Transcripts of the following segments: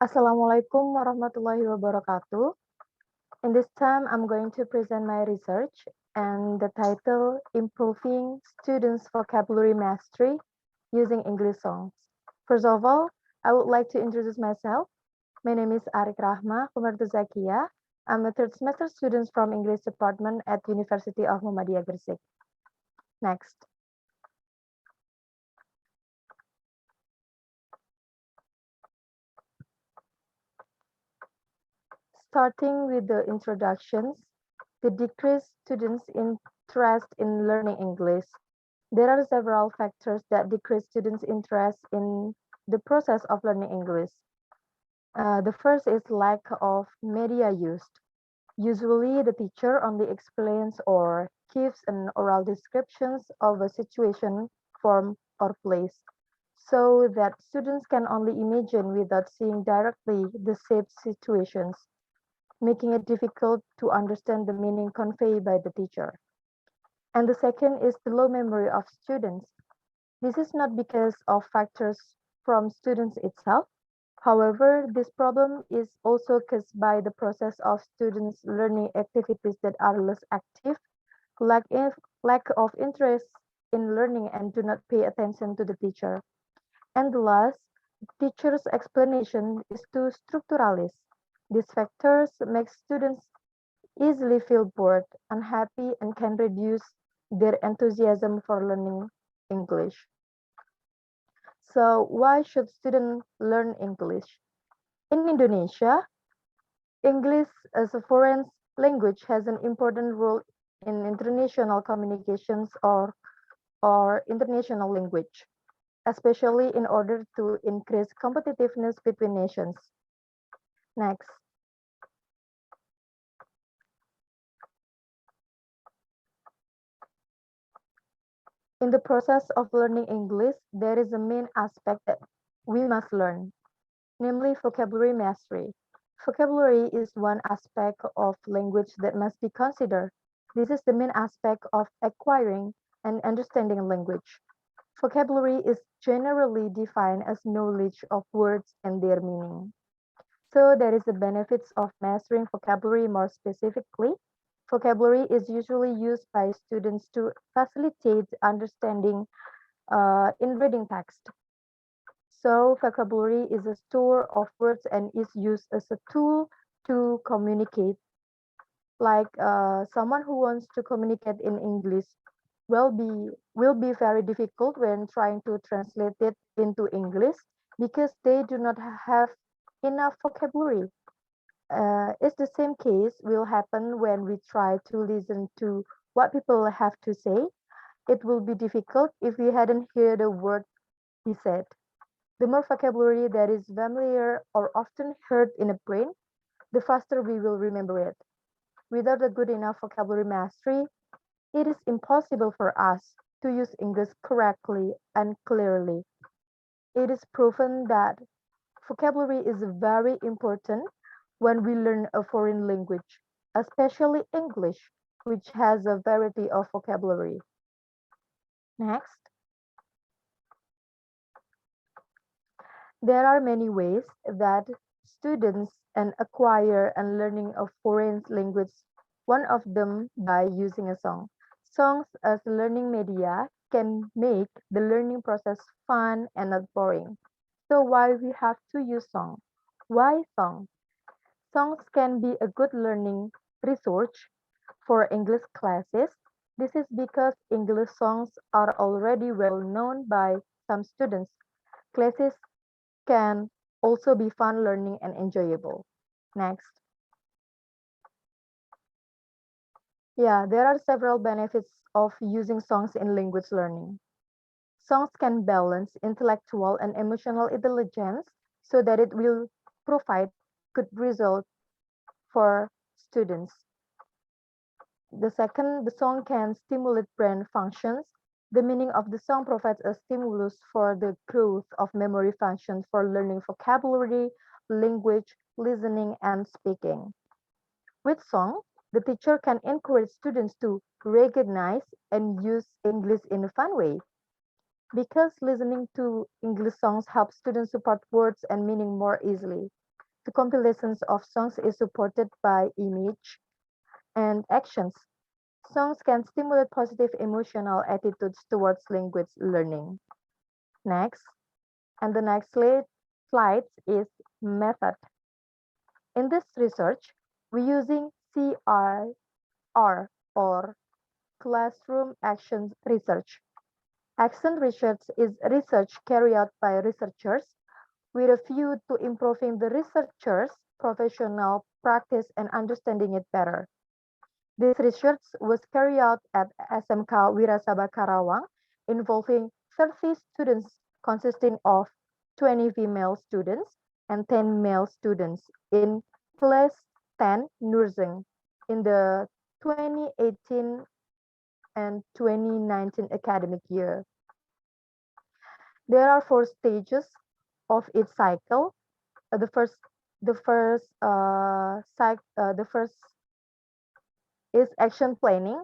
Assalamualaikum warahmatullahi wabarakatuh. In this time, I'm going to present my research and the title Improving Students' Vocabulary Mastery Using English Songs. First of all, I would like to introduce myself. My name is Arick Rachmah Zakia. I'm a third semester student from English department at University of Muhammadiyah Gresik. Next. Starting with the introductions, the decreased students' interest in learning English. There are several factors that decrease students' interest in the process of learning English. The first is lack of media used. Usually, the teacher only explains or gives an oral descriptions of a situation, form, or place, so that students can only imagine without seeing directly the said situations, making it difficult to understand the meaning conveyed by the teacher. And the second is the low memory of students. This is not because of factors from students itself. However, this problem is also caused by the process of students learning activities that are less active, lack of interest in learning and do not pay attention to the teacher. And the last, teacher's explanation is too structuralist. These factors make students easily feel bored, unhappy, and can reduce their enthusiasm for learning English. So, why should students learn English? In Indonesia, English as a foreign language has an important role in international communications or international language, especially in order to increase competitiveness between nations. Next. In the process of learning English, there is a main aspect that we must learn, namely vocabulary mastery. Vocabulary is one aspect of language that must be considered. This is the main aspect of acquiring and understanding language. Vocabulary is generally defined as knowledge of words and their meaning. So there is the benefits of mastering vocabulary more specifically. Vocabulary is usually used by students to facilitate understanding in reading text. So vocabulary is a store of words and is used as a tool to communicate. Like someone who wants to communicate in English will be very difficult when trying to translate it into English because they do not have enough vocabulary. It's the same case will happen when we try to listen to what people have to say. It will be difficult if we hadn't heard a word he said. The more vocabulary that is familiar or often heard in a brain, the faster we will remember it. Without a good enough vocabulary mastery, it is impossible for us to use English correctly and clearly. It is proven that vocabulary is very important when we learn a foreign language, especially English, which has a variety of vocabulary. Next, there are many ways that students and acquire and learning a foreign language. One of them by using a song. Songs as learning media can make the learning process fun and not boring. So why we have to use song? Why song? Songs can be a good learning resource for English classes. This is because English songs are already well known by some students. Classes can also be fun, learning, and enjoyable. Next. Yeah, there are several benefits of using songs in language learning. Songs can balance intellectual and emotional intelligence so that it will provide good results for students. The second, the song can stimulate brain functions. The meaning of the song provides a stimulus for the growth of memory functions for learning vocabulary, language, listening, and speaking. With song, the teacher can encourage students to recognize and use English in a fun way. Because listening to English songs helps students support words and meaning more easily. The compilations of songs is supported by image and actions. Songs can stimulate positive emotional attitudes towards language learning. Next, and the next slide is method. In this research, we're using CIR or classroom action research. Action research is research carried out by researchers with a view to improving the researchers' professional practice and understanding it better. This research was carried out at SMK Wirasaba Karawang, involving 30 students consisting of 20 female students and 10 male students in class 10 nursing in the 2018 and 2019 academic year. There are 4 stages of its cycle. The first, the first is action planning.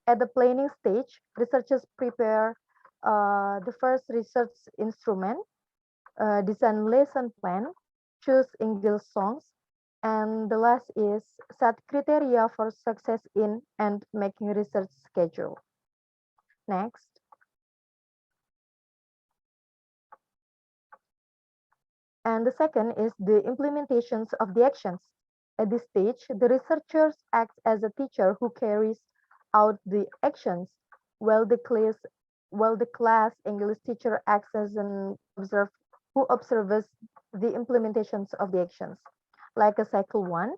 At the planning stage, researchers prepare the first research instrument, design lesson plan, choose English songs, and the last is set criteria for success in and making research schedule. Next. And the second is the implementations of the actions. At this stage, the researchers act as a teacher who carries out the actions, while the class English teacher acts as an who observes the implementations of the actions. Like a cycle 1,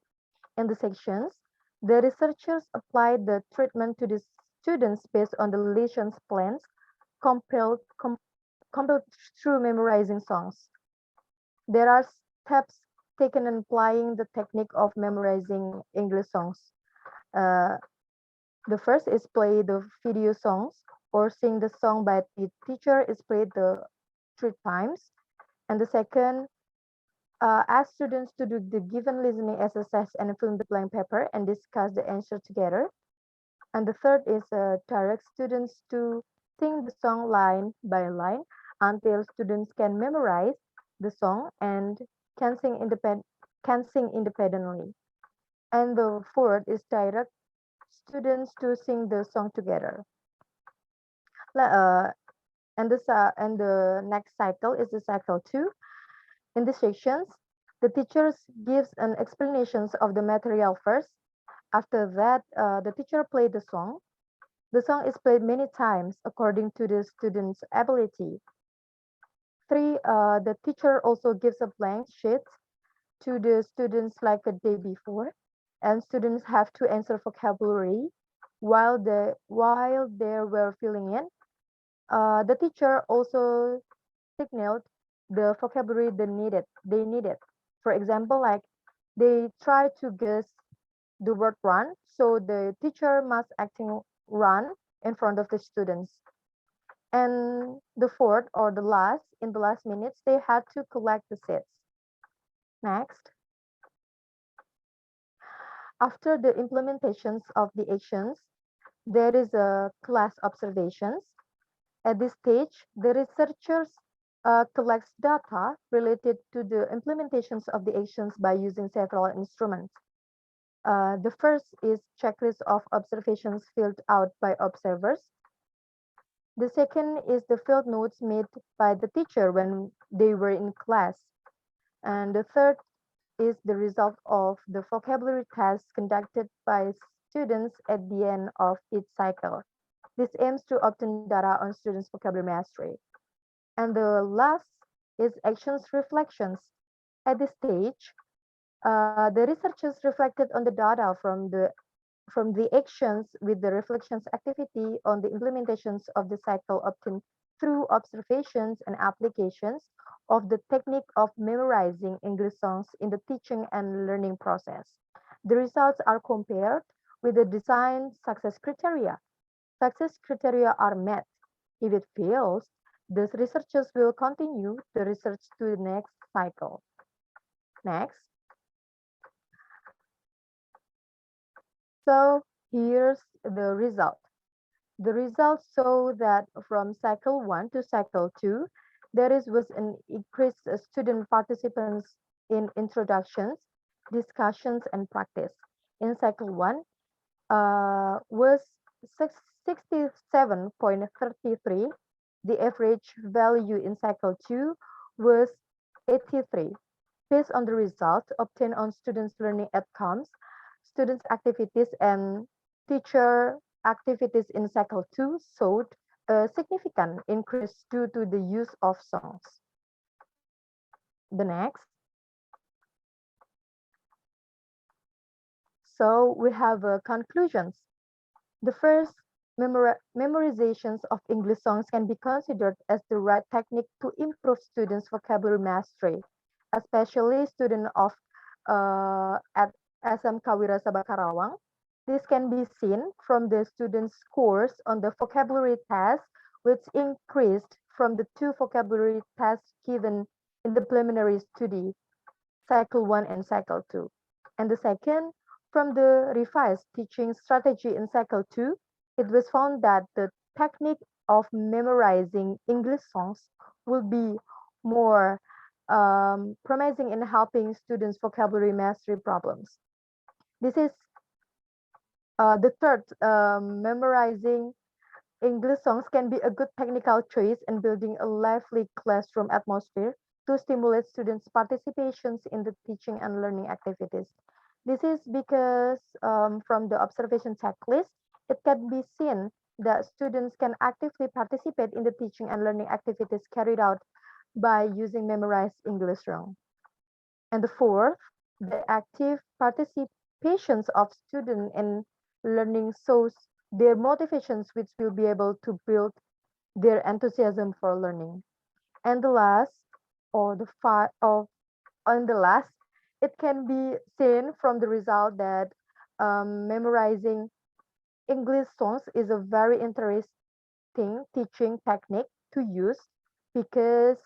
in the sections, the researchers applied the treatment to the students based on the lessons plans compiled through memorizing songs. There are steps taken in applying the technique of memorizing English songs. Uh, the first is play the video songs or sing the song by the teacher is played the 3 times. And the second, ask students to do the given listening exercise and fill in the blank paper and discuss the answer together. And the third is direct students to sing the song line by line until students can memorize the song and can sing independently. And the fourth is direct students to sing the song together. And the next cycle is the cycle 2. In the sections, the teachers gives an explanations of the material first. After that, the teacher played the song. The song is played many times according to the student's ability. 3, the teacher also gives a blank sheet to the students like a day before, and students have to answer vocabulary while they were filling in. The teacher also signaled the vocabulary they needed. For example, like they try to guess the word run, so the teacher must acting run in front of the students. And the fourth or the last, in the last minutes, they had to collect the seats. Next. After the implementations of the actions, there is a class observations. At this stage, the researchers collects data related to the implementations of the actions by using several instruments. The first is checklist of observations filled out by observers. The second is the field notes made by the teacher when they were in class. And the third is the result of the vocabulary test conducted by students at the end of each cycle. This aims to obtain data on students' vocabulary mastery. And the last is actions reflections. At this stage, the researchers reflected on the data from the actions with the reflections activity on the implementations of the cycle obtained through observations and applications of the technique of memorizing English songs in the teaching and learning process. The results are compared with the design success criteria. Success criteria are met. If it fails, the researchers will continue the research to the next cycle. Next. So here's the result. The results show that from cycle 1 to cycle 2, was an increased student participants in introductions, discussions, and practice. In cycle 1, was 67.33. The average value in cycle 2 was 83. Based on the results obtained on students' learning outcomes, students' activities, and teacher activities in cycle 2 showed a significant increase due to the use of songs. The next. So we have conclusions. The first, memorizations of English songs can be considered as the right technique to improve students' vocabulary mastery, especially students of at SMK Wira Sabha Karawang. This can be seen from the students' scores on the vocabulary test, which increased from the 2 vocabulary tests given in the preliminary study, cycle 1 and cycle 2. And the second, from the revised teaching strategy in cycle 2, it was found that the technique of memorizing English songs will be more promising in helping students' vocabulary mastery problems. This is the third, memorizing English songs can be a good technical choice in building a lively classroom atmosphere to stimulate students' participations in the teaching and learning activities. This is because from the observation checklist, it can be seen that students can actively participate in the teaching and learning activities carried out by using memorized English song. And the fourth, the active participations of students in learning shows their motivations, which will be able to build their enthusiasm for learning. And the last, or the on the last, it can be seen from the result that memorizing English songs is a very interesting teaching technique to use because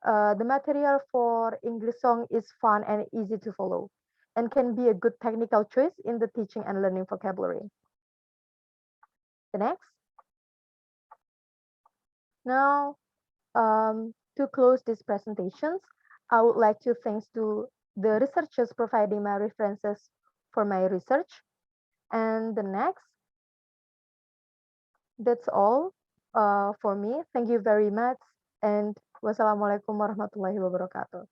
the material for English song is fun and easy to follow and can be a good technical choice in the teaching and learning vocabulary. The next. Now, to close these presentations, I would like to thanks to the researchers providing my references for my research. And the next, that's all for me. Thank you very much. And wassalamualaikum warahmatullahi wabarakatuh.